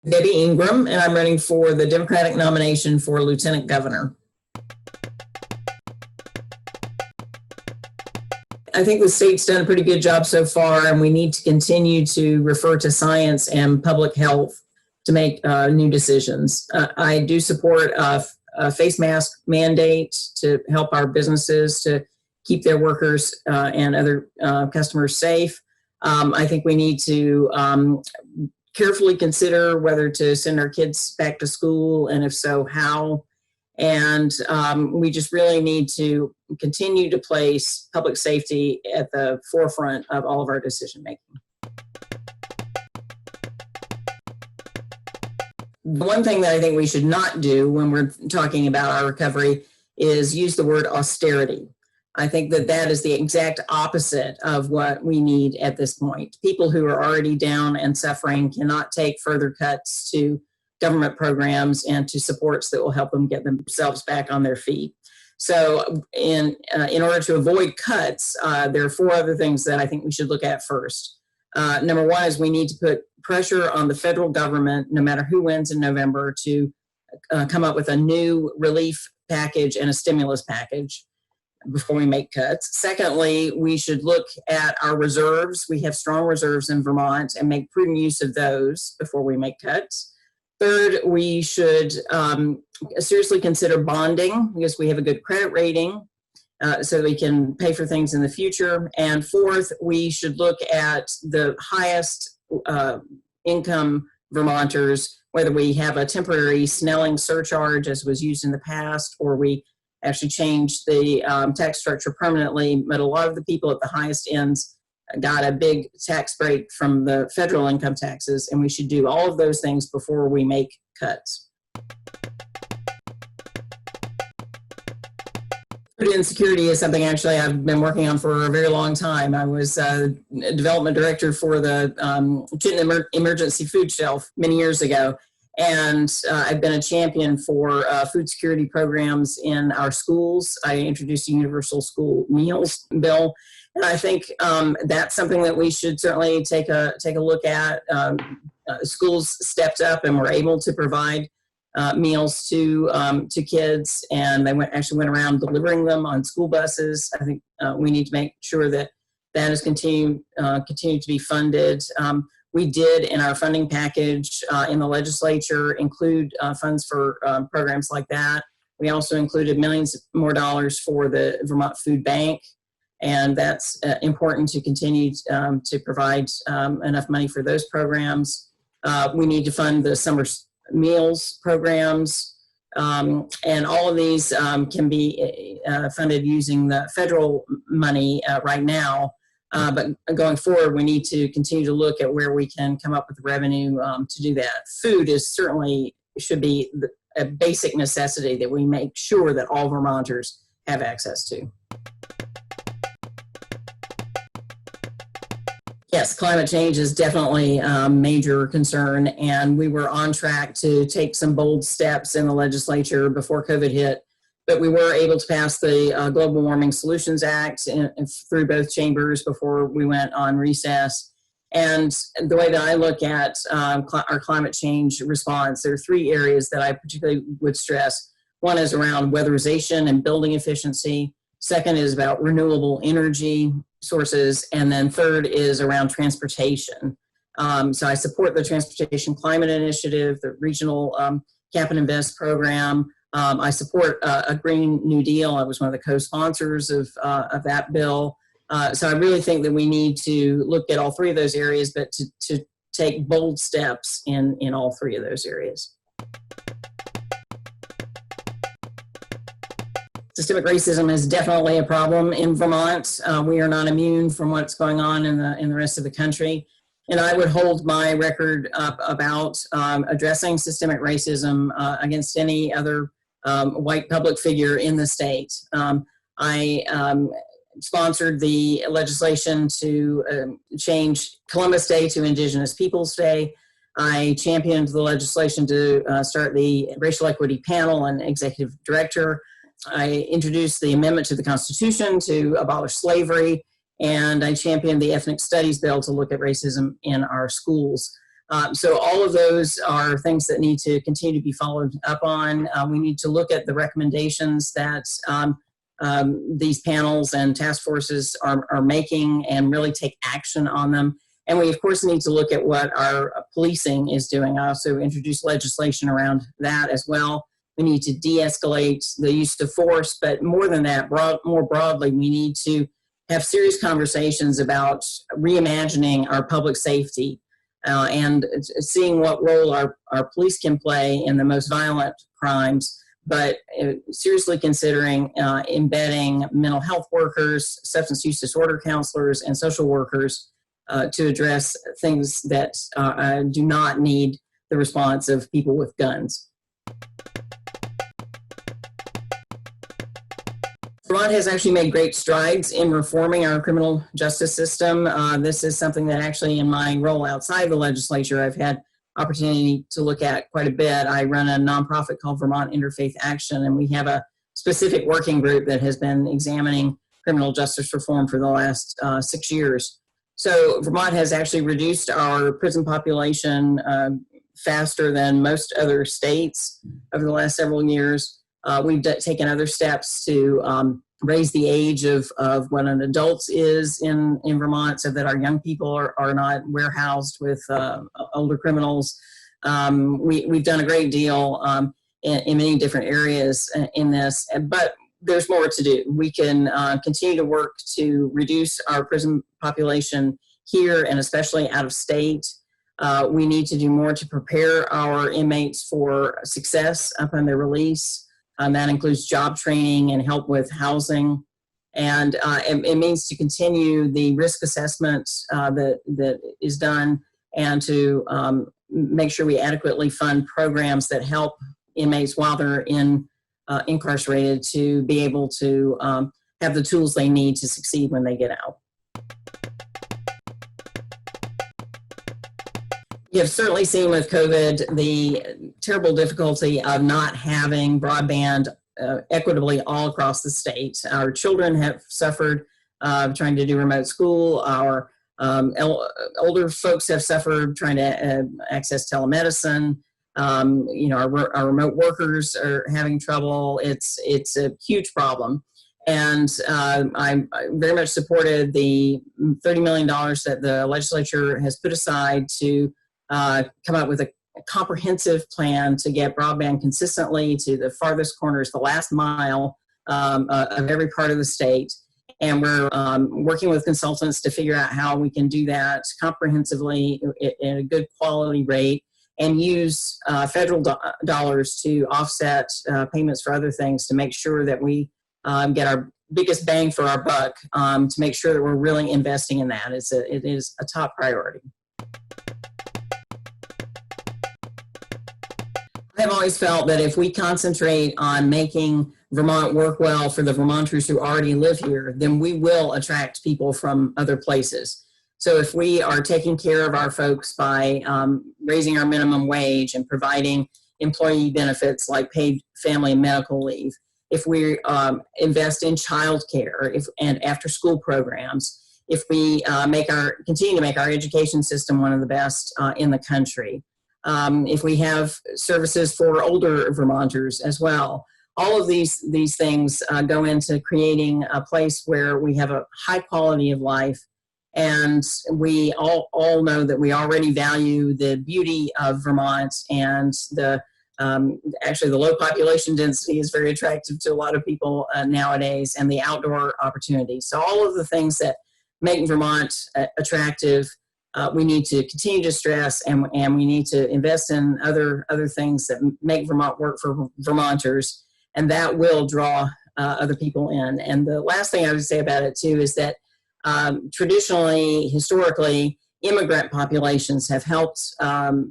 Debbie Ingram, and I'm running for the Democratic nomination for Lieutenant Governor. I think the state's done a pretty good job so far, and we need to continue to refer to science and public health to make new decisions. I do support a face mask mandate to help our businesses to keep their workers and other customers safe. I think we need to carefully consider whether to send our kids back to school, and if so, how. And we just really need to continue to place public safety at the forefront of all of our decision making. The one thing that I think we should not do when we're talking about our recovery is use the word austerity. I think that that is the exact opposite of what we need at this point. People who are already down and suffering cannot take further cuts to government programs and to supports that will help them get themselves back on their feet. So in order to avoid cuts, there are four other things that I think we should look at first. Number one is we need to put pressure on the federal government, no matter who wins in November, to come up with a new relief package and a stimulus package before we make cuts. Secondly, we should look at our reserves. We have strong reserves in Vermont, and make prudent use of those before we make cuts. Third, we should seriously consider bonding, because we have a good credit rating, so we can pay for things in the future. And fourth, we should look at the highest income Vermonters, whether we have a temporary Snelling surcharge as was used in the past, or we actually change the tax structure permanently. But a lot of the people at the highest ends got a big tax break from the federal income taxes, and we should do all of those things before we make cuts. Food insecurity is something actually I've been working on for a very long time. I was development director for the Chittenden Emergency Food Shelf many years ago, and I've been a champion for food security programs in our schools. I introduced a universal school meals bill. And I think that's something that we should certainly take a look at. Schools stepped up and were able to provide meals to kids, and they actually went around delivering them on school buses. I think we need to make sure that that is continued to be funded. We did, in our funding package in the legislature, include funds for programs like that. We also included millions more dollars for the Vermont Food Bank. And that's important to continue to provide enough money for those programs. We need to fund the summer meals programs. And all of these can be funded using the federal money right now. But going forward, we need to continue to look at where we can come up with revenue to do that. Food should be a basic necessity that we make sure that all Vermonters have access to. Yes, climate change is definitely a major concern, and we were on track to take some bold steps in the legislature before COVID hit, but we were able to pass the Global Warming Solutions Act through both chambers before we went on recess. And the way that I look at our climate change response, there are three areas that I particularly would stress. One is around weatherization and building efficiency. Second is about renewable energy sources. And then third is around transportation. So I support the Transportation Climate Initiative, the Regional Cap and Invest program. I support a Green New Deal. I was one of the co-sponsors of that bill. So I really think that we need to look at all three of those areas, but to take bold steps in all three of those areas. Systemic racism is definitely a problem in Vermont. We are not immune from what's going on in the rest of the country. And I would hold my record up about addressing systemic racism against any other white public figure in the state. I sponsored the legislation to change Columbus Day to Indigenous Peoples Day. I championed the legislation to start the Racial Equity Panel and Executive Director. I introduced the amendment to the Constitution to abolish slavery, and I championed the Ethnic Studies Bill to look at racism in our schools. So all of those are things that need to continue to be followed up on. We need to look at the recommendations that these panels and task forces are making and really take action on them. And we, of course, need to look at what our policing is doing. I also introduced legislation around that as well. We need to de-escalate the use of force, but more than that, more broadly, we need to have serious conversations about reimagining our public safety and seeing what role our police can play in the most violent crimes, but seriously considering embedding mental health workers, substance use disorder counselors, and social workers to address things that do not need the response of people with guns. Vermont has actually made great strides in reforming our criminal justice system. This is something that actually in my role outside the legislature, I've had opportunity to look at quite a bit. I run a nonprofit called Vermont Interfaith Action, and we have a specific working group that has been examining criminal justice reform for the last 6 years. So Vermont has actually reduced our prison population faster than most other states over the last several years. We've taken other steps to raise the age of what an adult is in Vermont so that our young people are not warehoused with older criminals. We've done a great deal in many different areas in this, but there's more to do. We can continue to work to reduce our prison population here and especially out of state. We need to do more to prepare our inmates for success upon their release. That includes job training and help with housing. And it means to continue the risk assessment that is done and to make sure we adequately fund programs that help inmates while they're incarcerated to be able to have the tools they need to succeed when they get out. You have certainly seen with COVID the terrible difficulty of not having broadband equitably all across the state. Our children have suffered trying to do remote school. Our older folks have suffered trying to access telemedicine. Our remote workers are having trouble. It's a huge problem. And I very much supported the $30 million that the legislature has put aside to come up with a comprehensive plan to get broadband consistently to the farthest corners, the last mile of every part of the state. And we're working with consultants to figure out how we can do that comprehensively at a good quality rate and use federal dollars to offset payments for other things to make sure that we get our biggest bang for our buck, to make sure that we're really investing in that. It is a top priority. I've always felt that if we concentrate on making Vermont work well for the Vermonters who already live here, then we will attract people from other places. So if we are taking care of our folks by raising our minimum wage and providing employee benefits like paid family and medical leave, if we invest in childcare and after-school programs, if we continue to make our education system one of the best in the country, if we have services for older Vermonters as well. All of these things go into creating a place where we have a high quality of life. And we all know that we already value the beauty of Vermont, and actually the low population density is very attractive to a lot of people nowadays, and the outdoor opportunities. So all of the things that make Vermont attractive, we need to continue to stress, and we need to invest in other things that make Vermont work for Vermonters, and that will draw other people in. And the last thing I would say about it too is that traditionally, historically, immigrant populations have helped the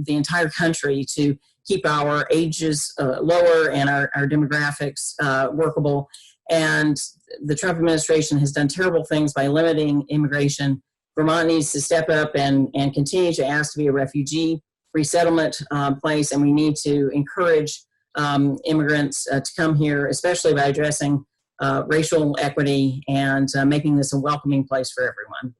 entire country to keep our ages lower and our demographics workable. And the Trump administration has done terrible things by limiting immigration. Vermont needs to step up and continue to ask to be a refugee resettlement place, and we need to encourage immigrants to come here, especially by addressing racial equity and making this a welcoming place for everyone.